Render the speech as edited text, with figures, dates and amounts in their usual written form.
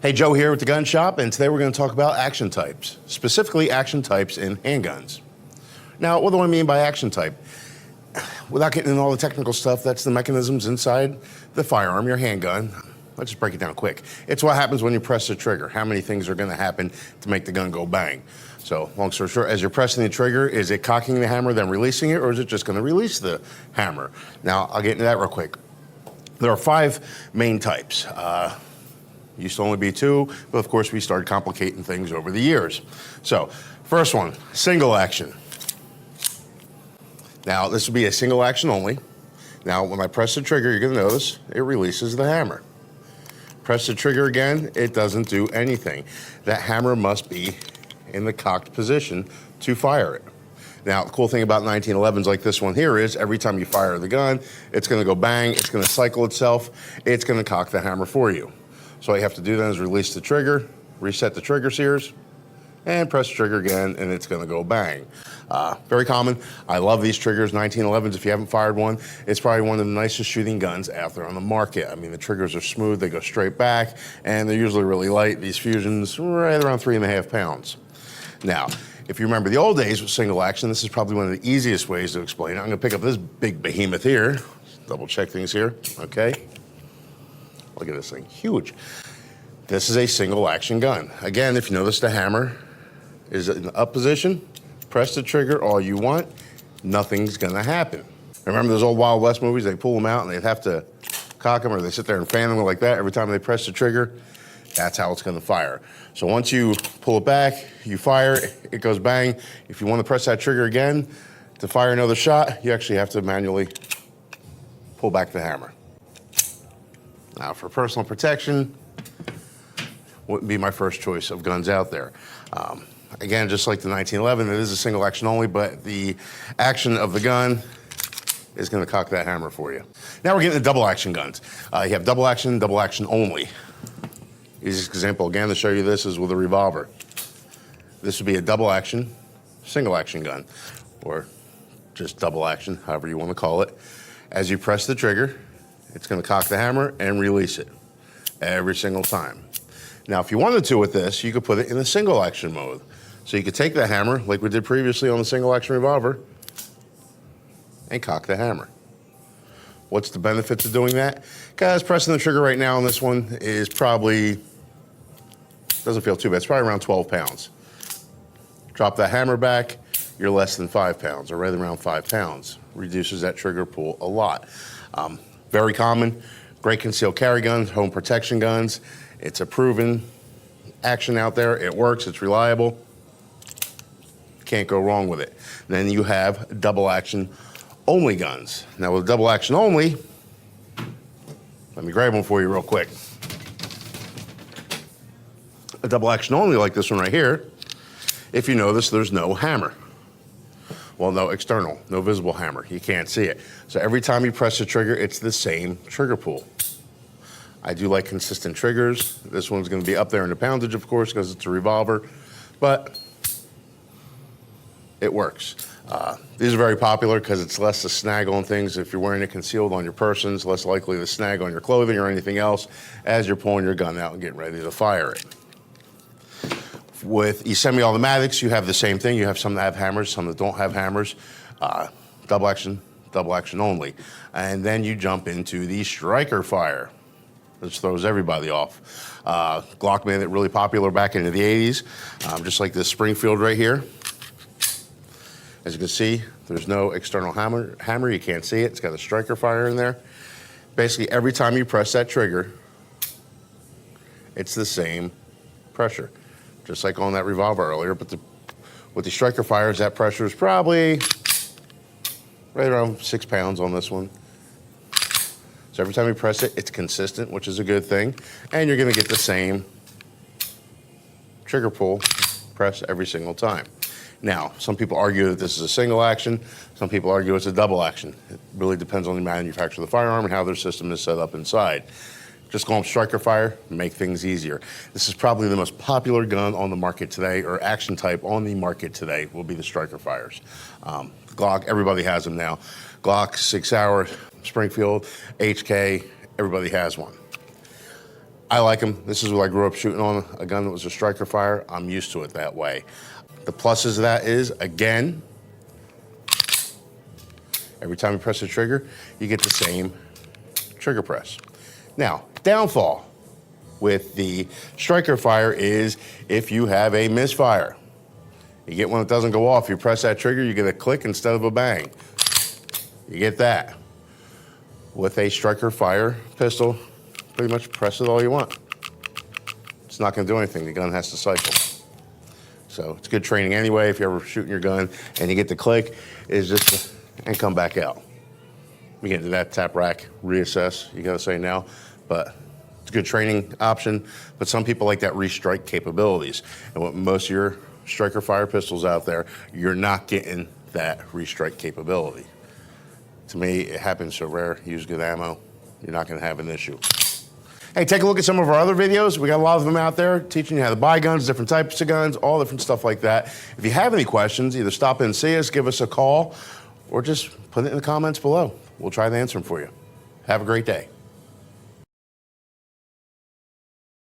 Hey, Joe here with the Gun Shop, and today we're going to talk about action types, specifically action types in handguns. Now, what do I mean by action type? Without getting into all the technical stuff, that's the mechanisms inside the firearm, your handgun. Let's just break it down quick. It's what happens when you press the trigger. How many things are going to happen to make the gun go bang? So, long story short, as you're pressing the trigger, is it cocking the hammer, then releasing it, or is it just going to release the hammer? Now, I'll get into that real quick. There are 5 main types. Used to only be 2, but of course we started complicating things over the years. So, first one, single action. Now, this would be a single action only. Now, when I press the trigger, you're going to notice it releases the hammer. Press the trigger again, it doesn't do anything. That hammer must be in the cocked position to fire it. Now, the cool thing about 1911s like this one here is every time you fire the gun, it's going to go bang, it's going to cycle itself, it's going to cock the hammer for you. So all you have to do then is release the trigger, reset the trigger sears, and press the trigger again, and it's gonna go bang. Very common. I love these triggers, 1911s. If you haven't fired one, it's probably one of the nicest shooting guns out there on the market. I mean, the triggers are smooth, they go straight back, and they're usually really light. These Fusions, right around 3.5 pounds. Now, if you remember the old days with single action, this is probably one of the easiest ways to explain it. I'm gonna pick up this big behemoth here, double check things here, okay? Look at this thing, huge. This is a single action gun. Again, if you notice the hammer is in the up position, press the trigger all you want, nothing's gonna happen. Remember those old Wild West movies? They pull them out and they'd have to cock them, or they sit there and fan them like that every time they press the trigger. That's how it's gonna fire. So once you pull it back, you fire, it goes bang. If you wanna press that trigger again to fire another shot, you actually have to manually pull back the hammer. Now, for personal protection, wouldn't be my first choice of guns out there. Again, just like the 1911, it is a single action only, but the action of the gun is gonna cock that hammer for you. Now we're getting to double action guns. You have double action only. Easiest example, again, to show you this is with a revolver. This would be a double action, single action gun, or just double action, however you wanna call it. As you press the trigger, it's gonna cock the hammer and release it every single time. Now, if you wanted to with this, you could put it in the single action mode. So you could take the hammer, like we did previously on the single action revolver, and cock the hammer. What's the benefits of doing that? Guys, pressing the trigger right now on this one is probably, doesn't feel too bad, it's probably around 12 pounds. Drop that hammer back, you're less than 5 pounds, or right around 5 pounds. Reduces that trigger pull a lot. Very common, great concealed carry guns, home protection guns. It's a proven action out there. It works, it's reliable. Can't go wrong with it. Then you have double action only guns. Now with double action only, let me grab one for you real quick. A double action only like this one right here, if you notice, there's no hammer. Well, no external, no visible hammer. You can't see it. So every time you press the trigger, it's the same trigger pull. I do like consistent triggers. This one's gonna be up there in the poundage, of course, because it's a revolver, but it works. These are very popular because it's less to snag on things. If you're wearing it concealed on your person, it's less likely to snag on your clothing or anything else as you're pulling your gun out and getting ready to fire it. With semi-automatics, you have the same thing. You have some that have hammers, some that don't have hammers. Double action only. And then you jump into the striker fire. This throws everybody off. Glock made it really popular back into the 80s, just like this Springfield right here. As you can see, there's no external hammer. You can't see it. It's got a striker fire in there. Basically, every time you press that trigger, it's the same pressure, just like on that revolver earlier. But with the striker fires, that pressure is probably right around 6 pounds on this one. So every time you press it, it's consistent, which is a good thing. And you're gonna get the same trigger pull press every single time. Now, some people argue that this is a single action. Some people argue it's a double action. It really depends on the manufacturer of the firearm and how their system is set up inside. Just call them striker fire, make things easier. This is probably the most popular gun on the market today, or action type on the market today, will be the striker fires. Glock, everybody has them now. Glock, 6 Hour, Springfield, HK, everybody has one. I like them. This is what I grew up shooting on, a gun that was a striker fire. I'm used to it that way. The pluses of that is, again, every time you press the trigger, you get the same trigger press. Now, downfall with the striker fire is if you have a misfire. You get one that doesn't go off, you press that trigger, you get a click instead of a bang. You get that. With a striker fire pistol, pretty much press it all you want. It's not gonna do anything, the gun has to cycle. So it's good training anyway. If you're ever shooting your gun and you get the click, is just and come back out. We get into that, tap rack, reassess, you gotta say now, but it's a good training option, but some people like that restrike capabilities. And with most of your striker fire pistols out there, you're not getting that restrike capability. To me, it happens so rare, use good ammo, you're not gonna have an issue. Hey, take a look at some of our other videos. We got a lot of them out there teaching you how to buy guns, different types of guns, all different stuff like that. If you have any questions, either stop in and see us, give us a call, or just put it in the comments below. We'll try to answer them for you. Have a great day.